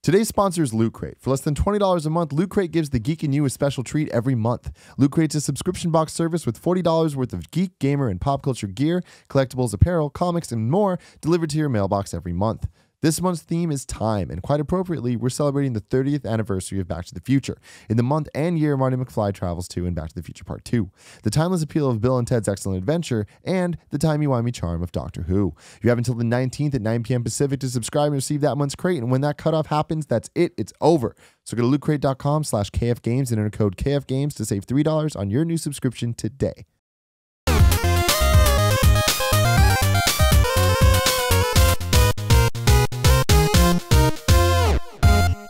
Today's sponsor is Loot Crate. For less than $20 a month, Loot Crate gives the geek in you a special treat every month. Loot Crate's a subscription box service with $40 worth of geek, gamer, and pop culture gear, collectibles, apparel, comics, and more delivered to your mailbox every month. This month's theme is time, and quite appropriately, we're celebrating the 30th anniversary of Back to the Future. In the month and year Marty McFly travels to in Back to the Future Part 2, the timeless appeal of Bill and Ted's Excellent Adventure, and the timey-wimey charm of Doctor Who. You have until the 19th at 9 p.m. Pacific to subscribe and receive that month's crate, and when that cutoff happens, that's it. It's over. So go to lootcrate.com/KFGames and enter code KFGames to save $3 on your new subscription today.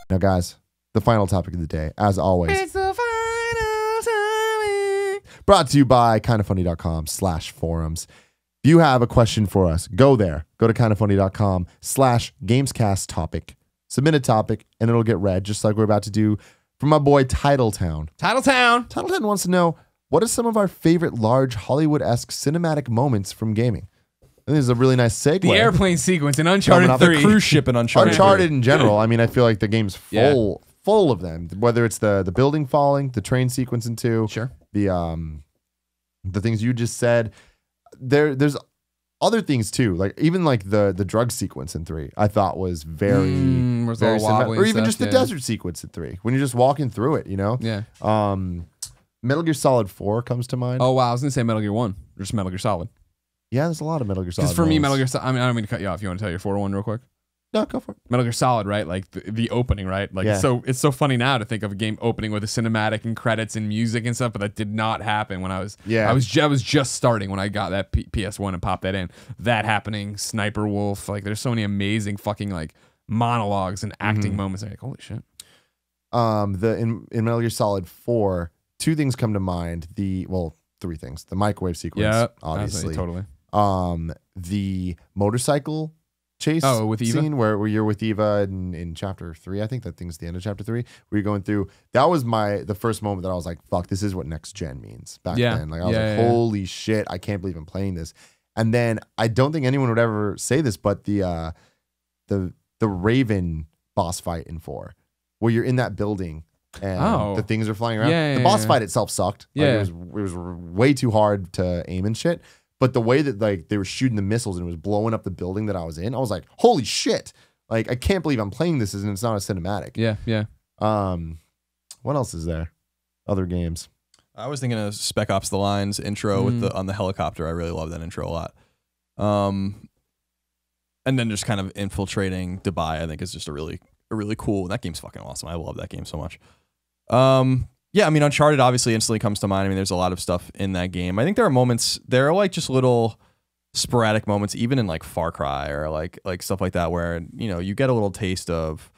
Now, guys, the final topic of the day, as always. It's the final topic. Brought to you by kindafunny.com/forums. If you have a question for us, go there. Go to kindafunny.com/Gamescast topic. Submit a topic, and it'll get read, just like we're about to do from my boy Titletown. Titletown wants to know, what are some of our favorite large Hollywood-esque cinematic moments from gaming? I think this is a really nice segue. The airplane sequence in Uncharted 3. The cruise ship in Uncharted. Uncharted in general. I mean, I feel like the game's full of them. Whether it's the building falling, the train sequence in 2, sure, the things you just said. There's other things too, like even like the drug sequence in 3. I thought was very cinematic. Or even just the desert sequence in 3 when you're just walking through it. You know. Yeah. Metal Gear Solid 4 comes to mind. Oh wow, I was gonna say Metal Gear 1, or just Metal Gear Solid. Yeah, there's a lot of Metal Gear Solid. Because for me, Metal Gear Solid, I mean, I don't mean to cut you off. You want to tell your 401 real quick? No, go for it. Metal Gear Solid, right? Like the opening, right? Like it's so funny now to think of a game opening with a cinematic and credits and music and stuff, but that did not happen when I was I was just starting when I got that PS1 and popped that in. That happening, Sniper Wolf, like there's so many amazing fucking like monologues and acting moments. Like holy shit. In Metal Gear Solid 4, 2 things come to mind. 3 things. The microwave sequence, obviously. Totally. The motorcycle chase with Eva? scene where you're with Eva in chapter 3. I think that thing's the end of chapter 3, where you're going through. That was the first moment that I was like, fuck, this is what next gen means back then. Like I was like, holy shit, I can't believe I'm playing this. And then I don't think anyone would ever say this, but the Raven boss fight in 4, where you're in that building and the things are flying around. The boss fight itself sucked. Yeah. Like, it was way too hard to aim and shit. But the way that like they were shooting the missiles and it was blowing up the building that I was in, I was like, holy shit. Like, I can't believe I'm playing this and it's not a cinematic. Yeah. What else is there? Other games. I was thinking of Spec Ops: The Lines intro with on the helicopter. I really love that intro a lot. And then just kind of infiltrating Dubai, I think is just a really cool. That game's fucking awesome. I love that game so much. Yeah, I mean, Uncharted obviously instantly comes to mind. I mean, there's a lot of stuff in that game. I think there are like just little sporadic moments, even in like Far Cry or like stuff like that, where, you know, you get a little taste of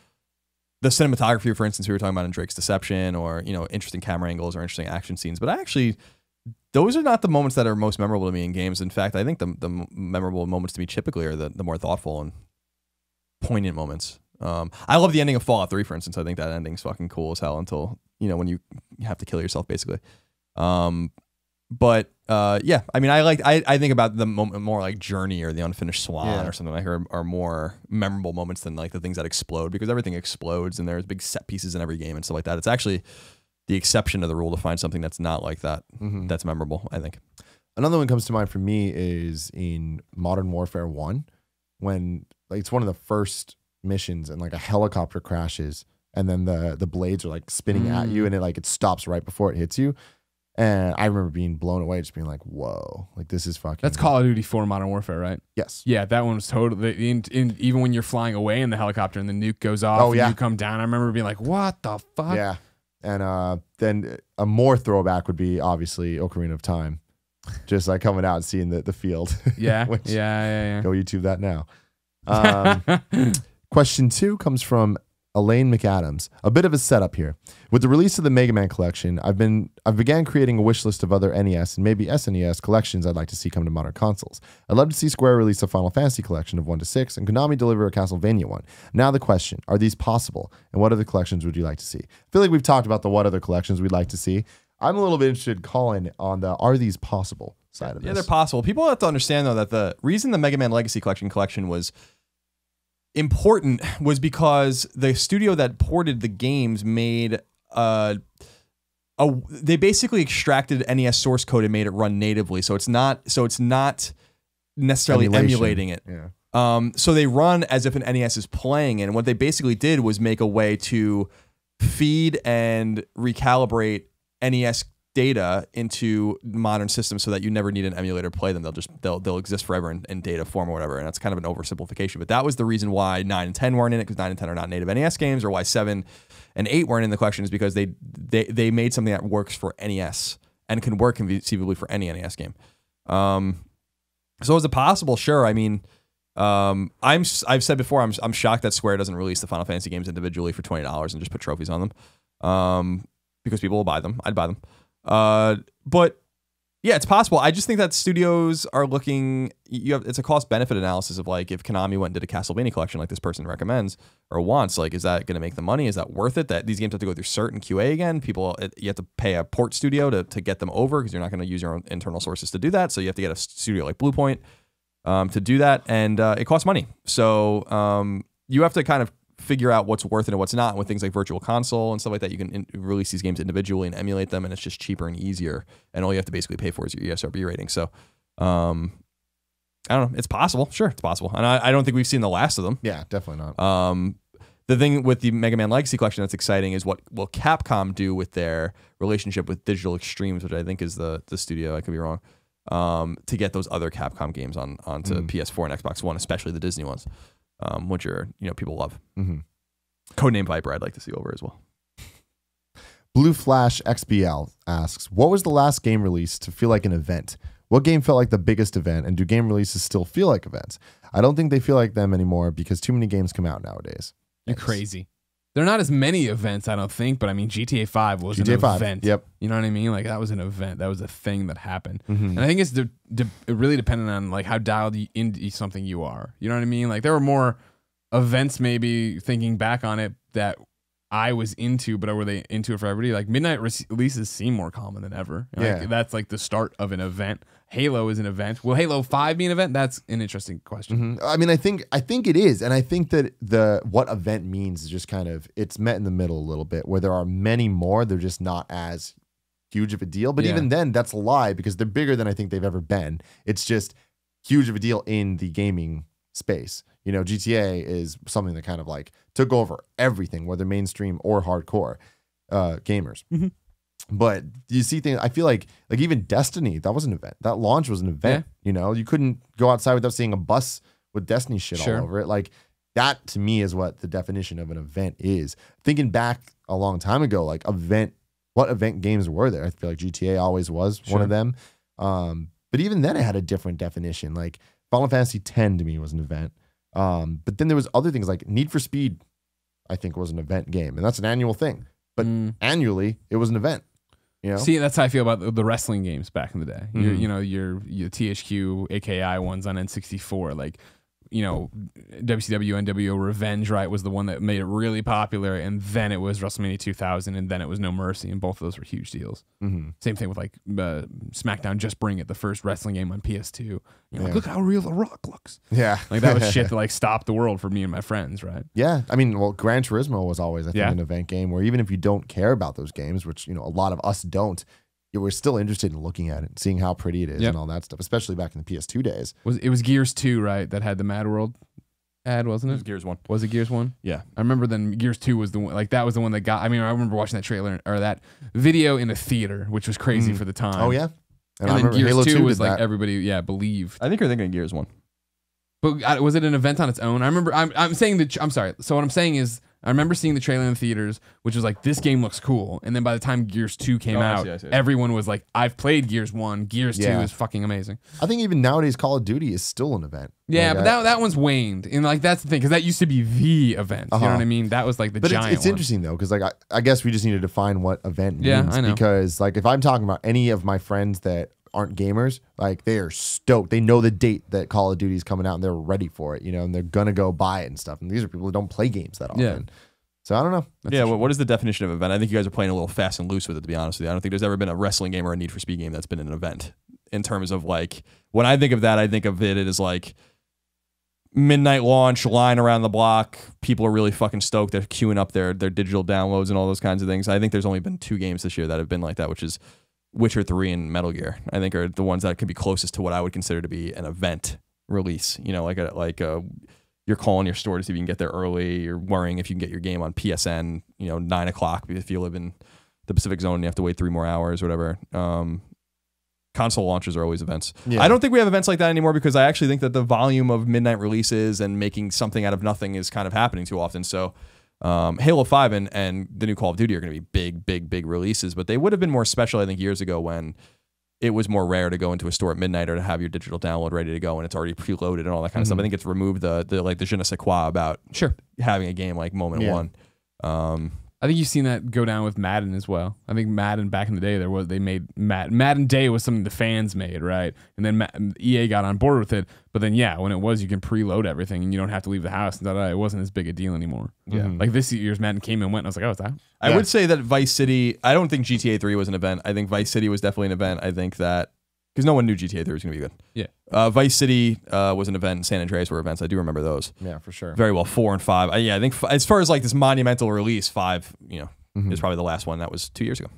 the cinematography, for instance, we were talking about in Drake's Deception, or, you know, interesting camera angles or interesting action scenes. But those are not the moments that are most memorable to me in games. In fact, I think the memorable moments to me typically are the more thoughtful and poignant moments. I love the ending of Fallout 3, for instance. I think that ending's fucking cool as hell until, you know, when you have to kill yourself, basically. But yeah, I mean, I think about the moment more like Journey or the Unfinished Swan or something like are more memorable moments than like the things that explode, because everything explodes and there's big set pieces in every game and stuff like that. It's actually the exception to the rule to find something that's not like that, that's memorable, I think. Another one comes to mind for me is in Modern Warfare 1, when like it's one of the first missions and like a helicopter crashes and then the blades are like spinning at you and it stops right before it hits you. And I remember being blown away, just being like, whoa, like this is fucking... That's Call of Duty 4 Modern Warfare, right? Yes. Yeah, that one was totally... even when you're flying away in the helicopter and the nuke goes off and you come down, I remember being like, what the fuck? Yeah. And then a more throwback would be obviously Ocarina of Time. Just like coming out and seeing the field. Yeah. Which, yeah. Go YouTube that now. Question 2 comes from Elaine McAdams. A bit of a setup here. With the release of the Mega Man collection, I've began creating a wish list of other NES and maybe SNES collections I'd like to see come to modern consoles. I'd love to see Square release a Final Fantasy collection of 1 to 6 and Konami deliver a Castlevania one. Now the question, are these possible? And what other collections would you like to see? I feel like we've talked about the what other collections we'd like to see. I'm a little bit interested, Colin, on the are these possible side of this. Yeah, they're possible. People have to understand, though, that the reason the Mega Man Legacy collection was important was because the studio that ported the games made they basically extracted NES source code and made it run natively. So it's not necessarily emulating it. Yeah. So they run as if an NES is playing it. And what they basically did was make a way to feed and recalibrate NES data into modern systems so that you never need an emulator to play them. They'll exist forever in data form or whatever. And that's kind of an oversimplification. But that was the reason why 9 and 10 weren't in it, because 9 and 10 are not native NES games, or why 7 and 8 weren't in the collection is because they made something that works for NES and can work conceivably for any NES game. So is it possible? Sure. I mean, I've said before, I'm shocked that Square doesn't release the Final Fantasy games individually for $20 and just put trophies on them, because people will buy them. I'd buy them. But yeah, it's possible. I just think that studios are looking. It's a cost benefit analysis of like, if Konami went and did a Castlevania collection like this person recommends or wants, like, is that going to make the money? Is that worth it? That these games have to go through certain QA again. You have to pay a port studio to get them over, because you're not going to use your own internal sources to do that. So you have to get a studio like Bluepoint to do that, and it costs money. So you have to kind of figure out what's worth it and what's not. And with things like Virtual Console and stuff like that, you can release these games individually and emulate them, and it's just cheaper and easier. And all you have to basically pay for is your ESRB rating. So I don't know. It's possible. Sure, it's possible. And I don't think we've seen the last of them. Yeah, definitely not. The thing with the Mega Man Legacy Collection that's exciting is what will Capcom do with their relationship with Digital Extremes, which I think is the studio. I could be wrong. To get those other Capcom games onto PS4 and Xbox One, especially the Disney ones, which are, people love. Mm-hmm. Codename Viper, I'd like to see over as well. Blue Flash XBL asks, what was the last game release to feel like an event? What game felt like the biggest event, and do game releases still feel like events? I don't think they feel like them anymore because too many games come out nowadays. You're crazy. There are not as many events, I don't think, but I mean, GTA 5 was an event. Yep. You know what I mean? Like, that was an event. That was a thing that happened. Mm-hmm. And I think it's really dependent on like how dialed into something you are. You know what I mean? Like, there were more events, maybe thinking back on it, that I was into, but were they into it for everybody? Like, midnight releases seem more common than ever. Like, that's like the start of an event. Halo is an event. Will Halo 5 be an event? That's an interesting question. Mm-hmm. I mean, I think it is, and I think that what event means is just kind of, it's met in the middle a little bit, where there are many more. They're just not as huge of a deal. But even then, that's a lie, because they're bigger than I think they've ever been. It's just huge of a deal in the gaming space. GTA is something that kind of like took over everything, whether mainstream or hardcore gamers. Mm-hmm. But you see things, I feel like even Destiny, that was an event. That launch was an event. Yeah. You couldn't go outside without seeing a bus with Destiny shit all over it. Like, that to me is what the definition of an event is. Thinking back a long time ago, like, what event games were there? I feel like GTA always was one of them. But even then it had a different definition. Like, Final Fantasy X to me was an event. But then there was other things like Need for Speed, I think, was an event game, and that's an annual thing. But annually, it was an event. See, that's how I feel about the wrestling games back in the day. Your THQ, AKI ones on N64, like, WCW, NWO Revenge, right, was the one that made it really popular, and then it was WrestleMania 2000, and then it was No Mercy, and both of those were huge deals. Mm-hmm. Same thing with like SmackDown Just Bring It, the first wrestling game on PS2. Like, look how real The Rock looks. Yeah. Like, that was shit that like stopped the world for me and my friends, right? Yeah. I mean, well, Gran Turismo was always, I think, an event game where even if you don't care about those games, which, a lot of us don't, we're still interested in looking at it, seeing how pretty it is and all that stuff, especially back in the PS2 days. It was Gears 2, right, that had the Mad World ad, wasn't it? It was Gears 1. Was it Gears 1? Yeah. I remember then Gears 2 was the one, like, that was the one that got, I remember watching that trailer or that video in a theater, which was crazy for the time. Oh, yeah. And then Gears Halo 2 was like, everybody, believed. I think you're thinking of Gears 1. But was it an event on its own? I remember, I'm saying that, I'm sorry. So what I'm saying is, I remember seeing the trailer in the theaters, which was like, this game looks cool. And then by the time Gears 2 came out, I see. everyone was like, I've played Gears 1. Gears 2 is fucking amazing. I think even nowadays, Call of Duty is still an event. Yeah, but that one's waned. And like, that's the thing, because that used to be the event. You know what I mean? That was like the giant it's interesting, though, because like I guess we just need to define what event means. Yeah, I know. Because like, if I'm talking about any of my friends that aren't gamers, like, they are stoked. They know the date that Call of Duty is coming out, and they're ready for it, and they're going to go buy it and stuff. And these are people who don't play games that often. Yeah. So I don't know. What is the definition of event? I think you guys are playing a little fast and loose with it, to be honest with you. I don't think there's ever been a wrestling game or a Need for Speed game that's been an event in terms of like, when I think of that, I think of it as like midnight launch, line around the block. People are really fucking stoked. They're queuing up their digital downloads and all those kinds of things. I think there's only been 2 games this year that have been like that, which is Witcher 3 and Metal Gear. I think are the ones that could be closest to what I would consider to be an event release. You know, you're calling your store to see if you can get there early. You're worrying if you can get your game on PSN, 9 o'clock if you live in the Pacific Zone and you have to wait 3 more hours or whatever. Console launches are always events. Yeah. I don't think we have events like that anymore because I actually think that the volume of midnight releases and making something out of nothing is kind of happening too often. So Halo 5 and the new Call of Duty are going to be big releases, but they would have been more special, I think, years ago when it was more rare to go into a store at midnight or to have your digital download ready to go and it's already preloaded and all that kind of stuff. I think it's removed the je ne sais quoi about having a game like moment one. I think you've seen that go down with Madden as well. I think Madden back in the day, they made Madden Day was something the fans made, right? And then EA got on board with it. But then, when it was, you can preload everything and you don't have to leave the house. And it wasn't as big a deal anymore. Yeah. Like this year's Madden came and went. And I was like, oh, it's that. I would say that Vice City. I don't think GTA 3 was an event. I think Vice City was definitely an event. I think that because no one knew GTA 3 was going to be good. Yeah. Vice City was an event. San Andreas were events. I do remember those. Yeah, for sure. Very well. 4 and 5. I think as far as like this monumental release, 5, is probably the last one. That was 2 years ago.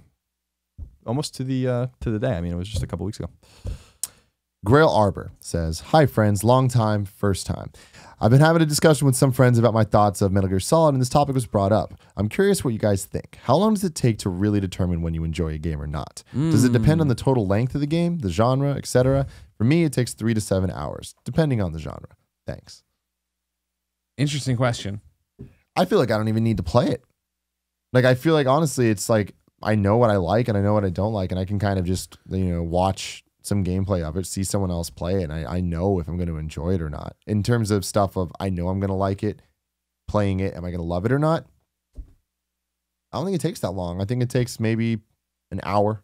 Almost to the day. I mean, it was just a couple weeks ago. Grail Arbor says, "Hi friends, long time, first time. I've been having a discussion with some friends about my thoughts of Metal Gear Solid, and this topic was brought up. I'm curious what you guys think. How long does it take to really determine when you enjoy a game or not? Does it depend on the total length of the game, the genre, etc.? For me, it takes 3 to 7 hours, depending on the genre. Thanks." Interesting question. I feel like I don't even need to play it. Like, I feel like, honestly, it's like I know what I like and I know what I don't like, and I can kind of just, watch some gameplay of it, see someone else play it, and I know if I'm going to enjoy it or not. In terms of stuff of I know I'm going to like it, playing it, am I going to love it or not? I don't think it takes that long. I think it takes maybe an hour,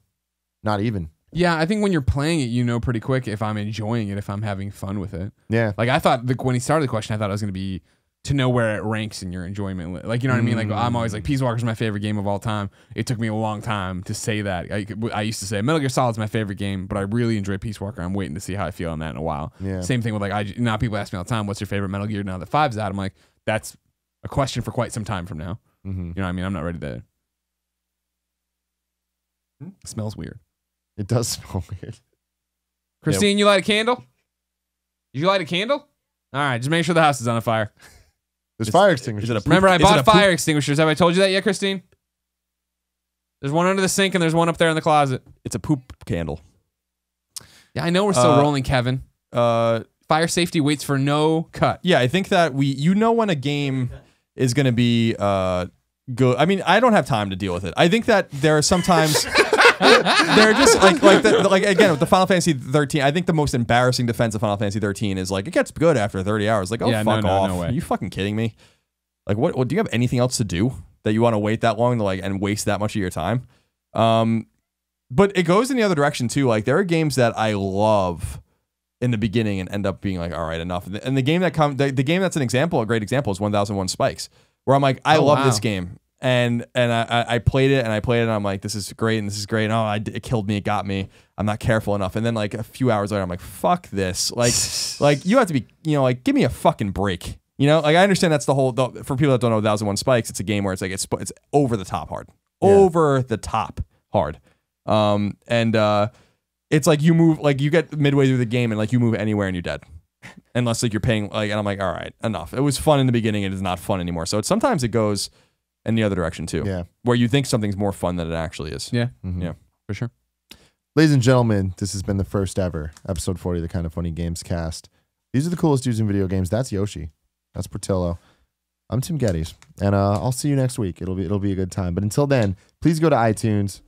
not even. Yeah, I think when you're playing it, pretty quick if I'm enjoying it, if I'm having fun with it. Yeah. Like I thought when he started the question, I thought it was going to be to know where it ranks in your enjoyment. Like, you know what I mean? Like, I'm always like, Peace Walker's my favorite game of all time. It took me a long time to say that. I used to say Metal Gear Solid's my favorite game, but I really enjoy Peace Walker. I'm waiting to see how I feel on that in a while. Yeah. Same thing with now people ask me all the time, what's your favorite Metal Gear now that 5's out? I'm like, that's a question for quite some time from now. You know what I mean? I'm not ready to. It smells weird. It does smell weird. Christine, you light a candle? Did you light a candle? All right, just make sure the house is on fire. There's fire extinguishers. Remember, I bought fire extinguishers. Have I told you that yet, Christine? There's one under the sink and there's one up there in the closet. It's a poop candle. Yeah, I know we're still rolling, Kevin. Fire safety waits for no cut. Yeah, I think that when a game is going to be good. I mean, I don't have time to deal with it. I think that there are sometimes they're just like again with the Final Fantasy 13. I think the most embarrassing defense of Final Fantasy 13 is like it gets good after 30 hours. Like, fuck off. No way. Are you fucking kidding me? Like, what do you have anything else to do that you want to wait that long to and waste that much of your time? But it goes in the other direction too. Like, there are games that I love in the beginning and end up being like, all right, enough. And the game that's a great example is 1001 Spikes, where I'm like, I love this game. And I played it and I'm like, this is great and this is great. And it killed me, it got me. I'm not careful enough. And then like a few hours later, I'm like, fuck this. Like you have to be, give me a fucking break. Like I understand that's for people that don't know 1001 Spikes, it's a game where it's like it's over the top hard. Yeah. Over the top hard. It's like you move, like you get midway through the game and like you move anywhere and you're dead. Unless like you're paying, like, and I'm like, all right, enough. It was fun in the beginning, it is not fun anymore. So sometimes it goes in the other direction too. Yeah. Where you think something's more fun than it actually is. Yeah. Yeah. For sure. Ladies and gentlemen, this has been the first ever episode 40 of the Kind of Funny Gamescast. These are the coolest dudes in video games. That's Yoshi. That's Portillo. I'm Tim Gettys. And I'll see you next week. It'll be a good time. But until then, please go to iTunes,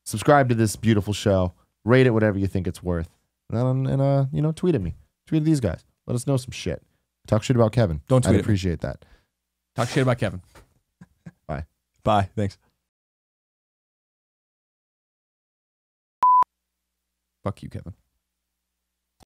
subscribe to this beautiful show, rate it whatever you think it's worth. And tweet at me. Tweet at these guys. Let us know some shit. Talk shit about Kevin. Don't tweet. I'd appreciate that. Talk shit about Kevin. Bye. Bye. Thanks. Fuck you, Kevin.